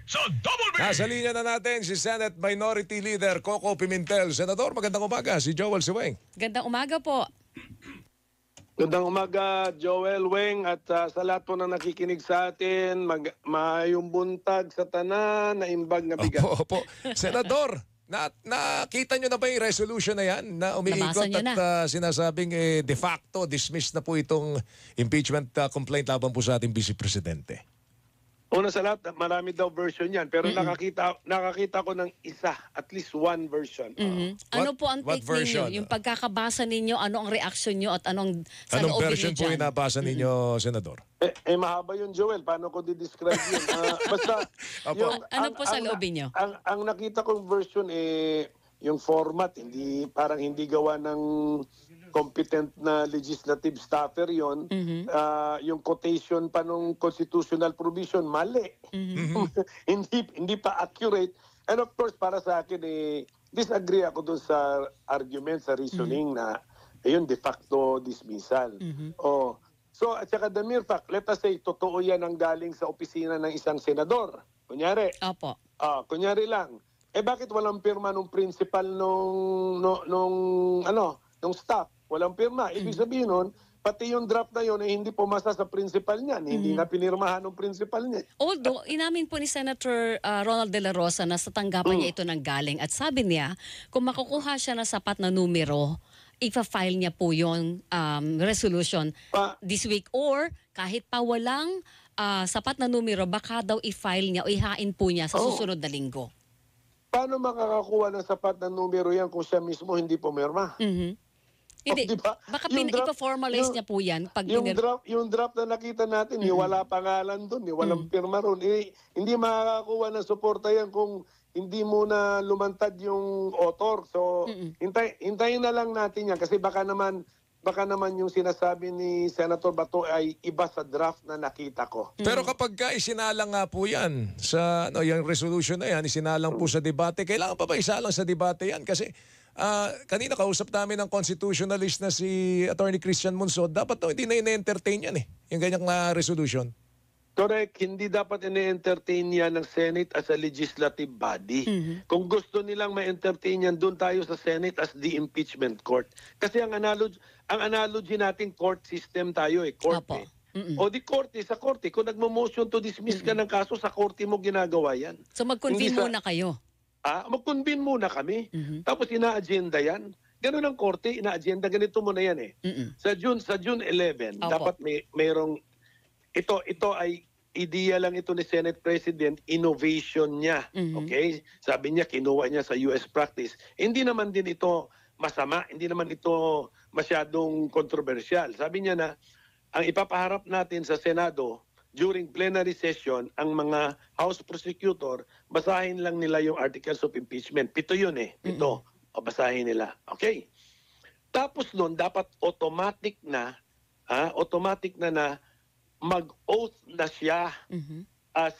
sa Double B! Nasa linya na natin si Senate Minority Leader Coco Pimentel. Senador, magandang umaga. Si Joel Siweng. Gandang umaga po. Gandang umaga, Joel, Weng, at sa lahat po na nakikinig sa atin, mayong buntag sa tanan, na imbag na bigat. Opo. Senador, nakita nyo na ba yung resolution na yan na umiikot at sinasabing de facto dismissed na po itong impeachment complaint laban po sa ating Vice Presidente? Una sa lahat, marami daw version yan. Pero nakakita ko ng isa, at least one version. Ano po ang take ninyo? Yung pagkakabasa ninyo, ano ang reaction nyo at anong version po yung nabasa ninyo, Senador? Mahaba yun, Joel. Paano ko di-describe yun? Basta, ano po sa loobin nyo? Ang nakita kong version, yung format, parang hindi gawa ng competent na legislative staffer yon. Yung quotation pa nung constitutional provision mali. hindi pa accurate. And of course, para sa akin disagree ako dun sa argument, sa reasoning na ayun, de facto dismissal. So at saka the mere fact, let us say totoo yan ang galing sa opisina ng isang senador. Kunyari. Opo. Kunyari lang. Bakit walang pirma nung principal nung staff? Walang pirma. Ibig sabihin nun, pati yung draft na yun hindi pumasa sa principal niyan. Hindi na pinirmahan ng principal niya. Although, inamin po ni Senator Ronald De La Rosa na sa tanggapan niya ito nang galing. At sabi niya, kung makukuha siya ng sapat na numero, ipa-file niya po yung resolution this week. Or kahit pa walang sapat na numero, baka daw i-file niya o ihain po niya sa susunod na linggo. Paano makakakuha ng sapat na numero yan kung siya mismo hindi pumirma? Hindi, diba? Baka ipa-formalize niya po yan. Pag yung draft na nakita natin, wala pangalan doon, walang pirma ron. Hindi makakakuha ng suporta yan kung hindi muna lumantad yung author. So, hintayin na lang natin yan kasi baka naman yung sinasabi ni Senator Bato ay iba sa draft na nakita ko. Pero kapag isinalang nga po yan sa yung resolution na yan, isinalang po sa debate, kailangan pa ba isalang sa debate yan? Kasi kanina kausap namin ng constitutionalist na si Attorney Christian Monsod, dapat hindi na ina-entertain yan yung ganyang resolution. Correct. Hindi dapat ina-entertain yan ng Senate as a legislative body. Kung gusto nilang ma-entertain yan, doon tayo sa Senate as the impeachment court. Kasi ang analogy natin, court system tayo court O di korte, sa korte. Kung nagmo-motion to dismiss ka ng kaso, sa korte mo ginagawa yan. So mag-convene muna kayo? Mag-convene muna kami. Tapos ina-agenda yan. Ganun ang korte, ina-agenda. Ganito mo na yan Sa June 11, dapat mayroong ito ay ideya lang ito ni Senate President, innovation niya. Okay? Sabi niya, kinuha niya sa US practice. Hindi naman din ito masama, hindi naman ito masyadong controversial. Sabi niya na, ang ipapaharap natin sa Senado during plenary session, ang mga House Prosecutor, basahin lang nila yung Articles of Impeachment. 7 yun 7. O basahin nila. Okay? Tapos nun, dapat automatic na mag-oath na siya as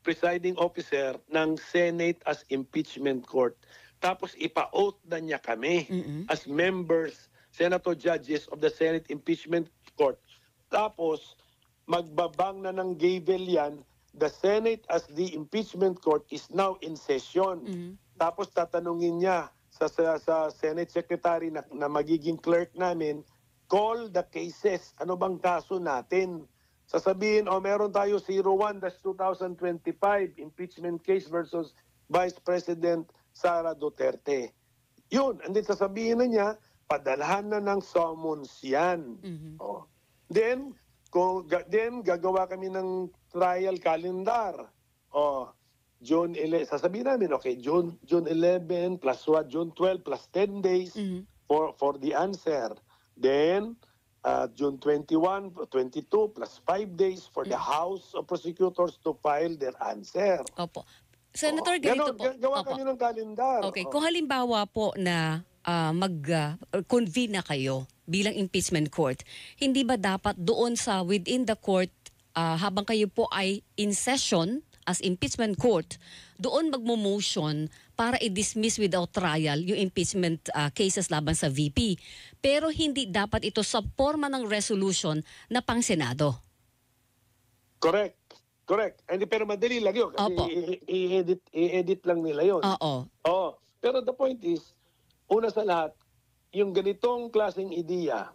presiding officer ng Senate as impeachment court. Tapos ipa-oath na niya kami as members, senator judges of the Senate impeachment court. Tapos magbabang na ng gavel yan, the Senate as the impeachment court is now in session. Tapos tatanungin niya sa Senate Secretary na magiging clerk namin, call the cases. Ano bang kaso natin? Sasabihin, meron tayo 01-2025 impeachment case versus Vice President Sara Duterte. Yun, and then sasabihin na niya, padalhan na ng summons yan. Then gagawa kami ng trial calendar. June 11, sasabihin namin, okay, June 11 plus what, June 12 plus 10 days for the answer. Then, June 21, 22 plus 5 days for the House of Prosecutors to file their answer. Opo. Senator, ganito po. Gawa kami ng kalendar. Okay, kung halimbawa po na mag-convene na kayo bilang impeachment court, hindi ba dapat doon sa within the court, habang kayo po ay in session as impeachment court, doon magmo-motion para i-dismiss without trial yung impeachment cases laban sa VP. Pero hindi dapat ito sa forma ng resolution na pang Senado. Correct. Correct. Pero madali lang yun kasi Opo. i-edit lang nila yun. Oo. Oo. Pero the point is, una sa lahat, yung ganitong klaseng ideya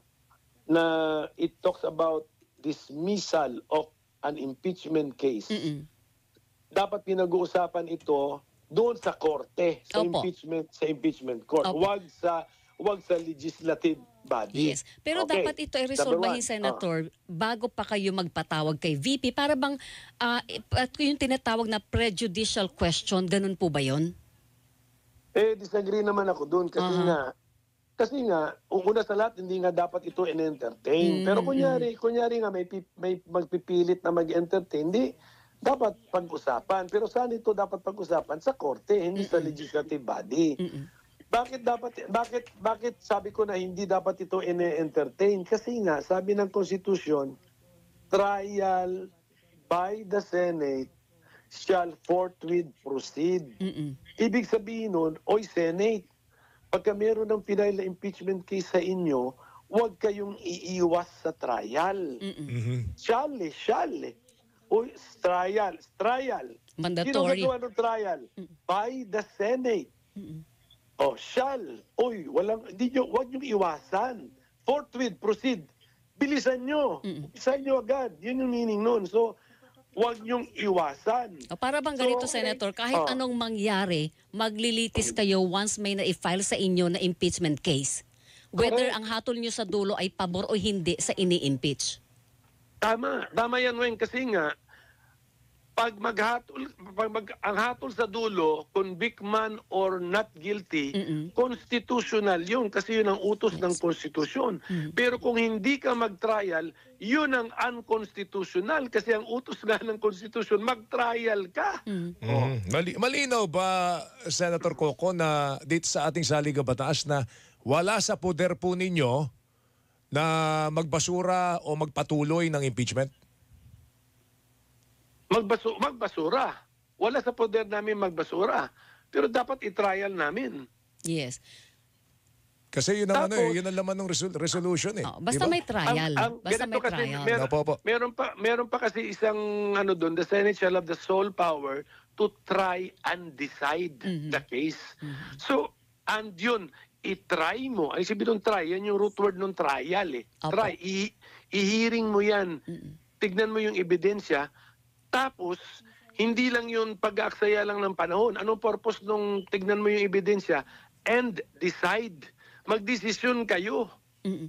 na it talks about dismissal of an impeachment case, dapat pinag-uusapan ito doon sa korte, sa Opo. impeachment court. Opo. Wag sa legislative body. Yes. Pero Okay. dapat ito ay Number resolbahin, one. Senator, bago pa kayo magpatawag kay VP para bang yung tinatawag na prejudicial question, ganun po ba yun? Disagree naman ako doon kasi nga, una sa lahat, hindi nga dapat ito in-entertain. Pero kunyari nga may magpipilit na mag-entertain, hindi dapat pag-usapan. Pero saan ito dapat pag-usapan? Sa korte, hindi sa legislative body. Bakit sabi ko na hindi dapat ito in-entertain? Kasi nga, sabi ng Konstitusyon, trial by the Senate shall forthwith proceed. Ibig sabihin nun, oy Senate, pagka meron ng final na impeachment case sa inyo, huwag kayong iiwas sa trial. Shall. Oy, trial. Mandatory. Sino gagawa ng trial? By the Senate. Oh, shall. Oy, huwag niyong iwasan. Forthwith, proceed. Bilisan nyo. Bilisan nyo agad. Yun yung meaning nun. So, huwag niyong iwasan. Para bang ganito, Senator, kahit anong mangyari, maglilitis kayo once may na-file sa inyo na impeachment case. Whether ang hatol nyo sa dulo ay pabor o hindi sa ini-impeach. Tama yan, Weng, kasi nga, ang hatol sa dulo, convict man or not guilty, constitutional yun kasi yun ang utos ng konstitusyon. Pero kung hindi ka mag-trial, yun ang unconstitutional kasi ang utos nga ng konstitusyon, mag-trial ka. Malinaw ba, Senator Coco, na dito sa ating saligang batas na wala sa poder po ninyo na magbasura o magpatuloy ng impeachment? Magbasura. Wala sa poder namin magbasura. Pero dapat i-trial namin. Yes. Kasi yun ang, yun ang laman ng resolution eh. Basta Diba? may trial. Basta may kasi, trial. meron pa kasi isang doon, the Senate shall have the sole power to try and decide the case. So, and yun, i-try mo. Ay sabi nung try, yan yung root word nung trial eh. Opo. Try, i-hearing mo yan. Tignan mo yung ebidensya. Tapos, hindi lang yun pag-aaksaya lang ng panahon. Anong purpose nung tignan mo yung ebidensya? And decide. Magdesisyon kayo.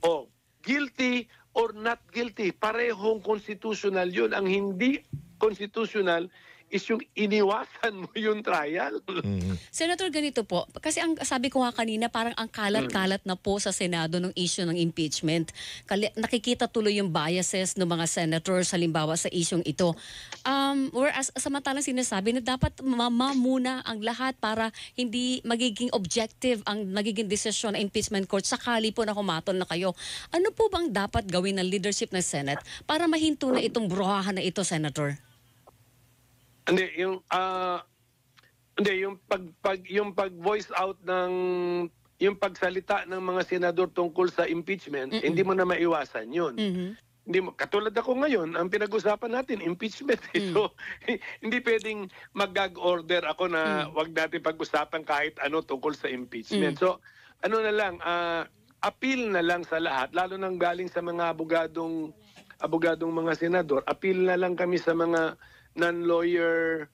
O, guilty or not guilty. Parehong constitutional yun. Ang hindi constitutional is yung iniwasan mo yung trial. Senator, ganito po. Kasi ang sabi ko nga kanina, parang ang kalat-kalat na po sa Senado ng issue ng impeachment. Nakikita tuloy yung biases ng mga senators halimbawa sa isyong ito. Whereas samantalang sinasabi na dapat muna ang lahat para hindi magiging objective ang nagiging desisyon ng impeachment court sakali po na humatol na kayo. Ano po bang dapat gawin ng leadership ng Senate para mahinto na itong bruhahan na ito, Senator? Hindi, yung pag-voice out ng yung pagsalita ng mga senador tungkol sa impeachment, hindi mo na maiwasan 'yun. Hindi mo, katulad ako ngayon, ang pinag-usapan natin impeachment. So, hindi pwedeng mag-gag order ako na wag natin pag-usapan kahit ano tungkol sa impeachment. So, ano na lang, appeal na lang sa lahat, lalo nang galing sa mga abogadong mga senador, appeal na lang kami sa mga non-lawyer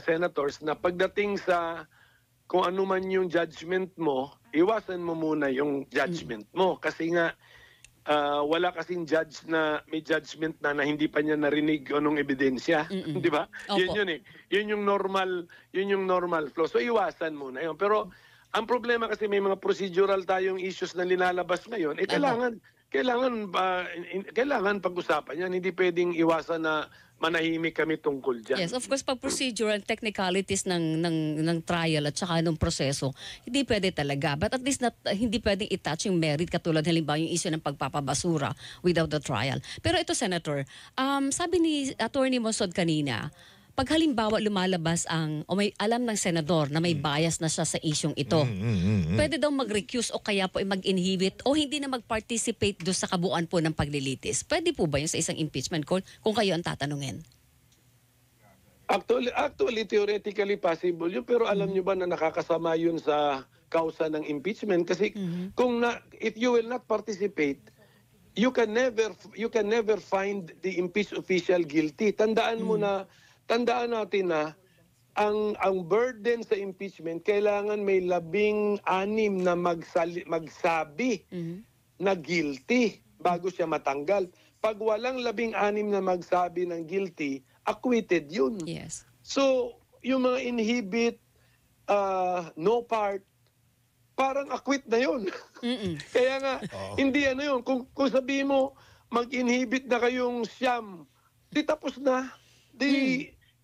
senators na pagdating sa kung ano man yung judgment mo, iwasan mo muna yung judgment mo. Kasi nga, wala kasing judge na may judgment na hindi pa niya narinig anong ebidensya. Di ba? Yun eh. Yun yung normal flow. So iwasan muna yun. Pero ang problema kasi may mga procedural tayong issues na linalabas ngayon, kailangan pag-usapan yan. Hindi pwedeng iwasan na manahimik kami tungkol dyan. Yes, of course, pag procedural technicalities ng trial at saka ng proseso, hindi pwede talaga. But at least hindi pwedeng i-touch yung merit katulad halimbawa yung issue ng pagpapabasura without the trial. Pero ito, Senator, sabi ni Attorney Monsod kanina, pag halimbawa lumalabas o may alam ng senador na may bias na siya sa isyong ito, pwede daw mag-recuse o kaya po mag-inhibit o hindi na mag-participate doon sa kabuuan po ng paglilitis. Pwede po ba yun sa isang impeachment court kung kayo ang tatanungin? Actually, theoretically possible yun, pero alam nyo ba na nakakasama yun sa kausa ng impeachment? Kasi if you will not participate, you can never find the impeached official guilty. Tandaan natin na ang burden sa impeachment, kailangan may 16 na magsabi na guilty bago siya matanggal. Pag walang 16 na magsabi ng guilty, acquitted yun. Yes. So, yung mga inhibit, no part, parang acquit na yun. Kaya nga, hindi ano yun. Kung sabihin mo, mag-inhibit na kayong siyam, di tapos na.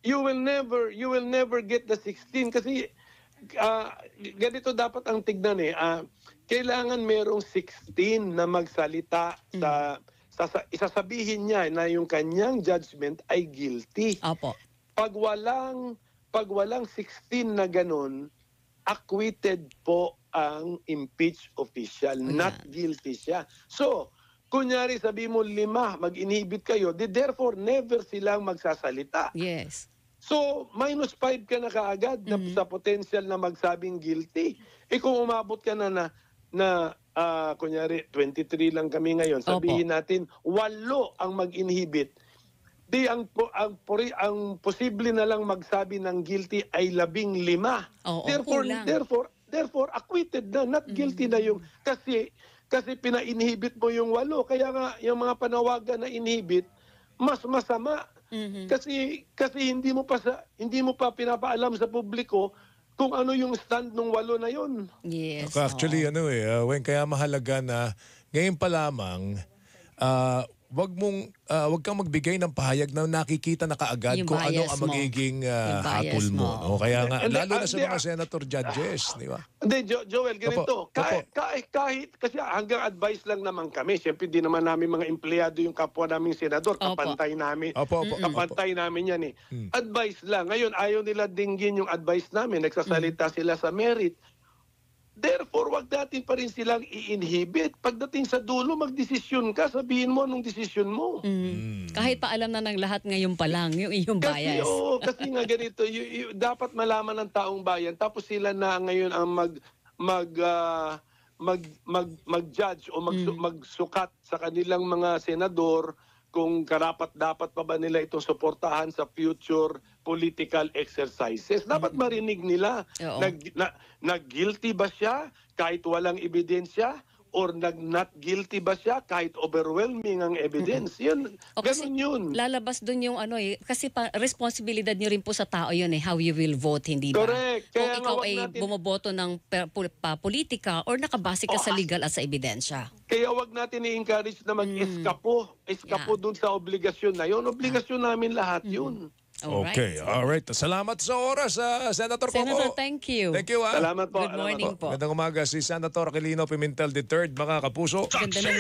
You will never get the 16. Kasi, ganito dapat ang tignan eh. Kailangan merong 16 na magsalita isasabihin niya na yung kanyang judgment ay guilty. Opo. Pag walang 16 na ganun, acquitted po ang impeached official, not guilty siya. So, kunyari sabi mo 5, mag-inhibit kayo, therefore never silang magsasalita. Yes. So, -5 ka na kaagad sa potential na magsabing guilty. Kung umabot ka na kunyari 23 lang kami ngayon, sabihin natin 8 ang mag-inhibit, di ang posible na lang magsabi ng guilty ay 15. Therefore acquitted na, not guilty na yung kasi pina-inhibit mo yung 8, kaya nga yung mga panawagan na inhibit mas masama. Kasi hindi mo pa pinapaalam sa publiko kung ano yung stand ng 8 na yun. Yes. Actually, Weng, kaya mahalaga na ngayon pa lamang, wag kang magbigay ng pahayag na nakikita na kaagad Yung kung ano bias ang mo. magiging Yung bias hatol mo. mo. No? Kaya nga, Hindi, lalo na sa mga senator judges, di ba? Hindi, Joel, ganito. Opo. Kahit, kasi hanggang advice lang naman kami. Siyempre, di naman namin mga empleyado yung kapwa naming senador. Kapantay namin. Opo. Kapantay namin yan eh. Advice lang. Ngayon, ayaw nila dinggin yung advice namin. Nagsasalita sila sa merit. Therefore, wag natin pa rin silang i-inhibit. Pagdating sa dulo, magdesisyon ka. Sabihin mo anong desisyon mo. Kahit pa alam na ng lahat ngayon pa lang, yung iyong bias. Kasi nga ganito, dapat malaman ng taong bayan. Tapos sila na ngayon ang mag-judge o magsukat sa kanilang mga senador kung karapat-dapat pa ba nila itong suportahan sa future political exercises. Dapat marinig nila na guilty ba siya kahit walang ebidensya or not guilty ba siya kahit overwhelming ang evidence. Yun, ganun yun. Lalabas dun yung kasi responsibilidad nyo rin po sa tao yun how you will vote, hindi ba? Correct. Kung Kaya ikaw nga ay bumoboto ng politika or nakabase ka sa legal at sa ebidensya. Kaya wag natin i-encourage na mag-eskapo. Eskapo dun sa obligasyon na yun. Obligasyon namin lahat yun. Alright. Okay, alright. Salamat sa oras, Senator Coco. Senator, thank you. Thank you, ha. Salamat po. Good morning po. Magandang umaga si Senator Aquilino Pimentel III, mga kapuso. Ganda ng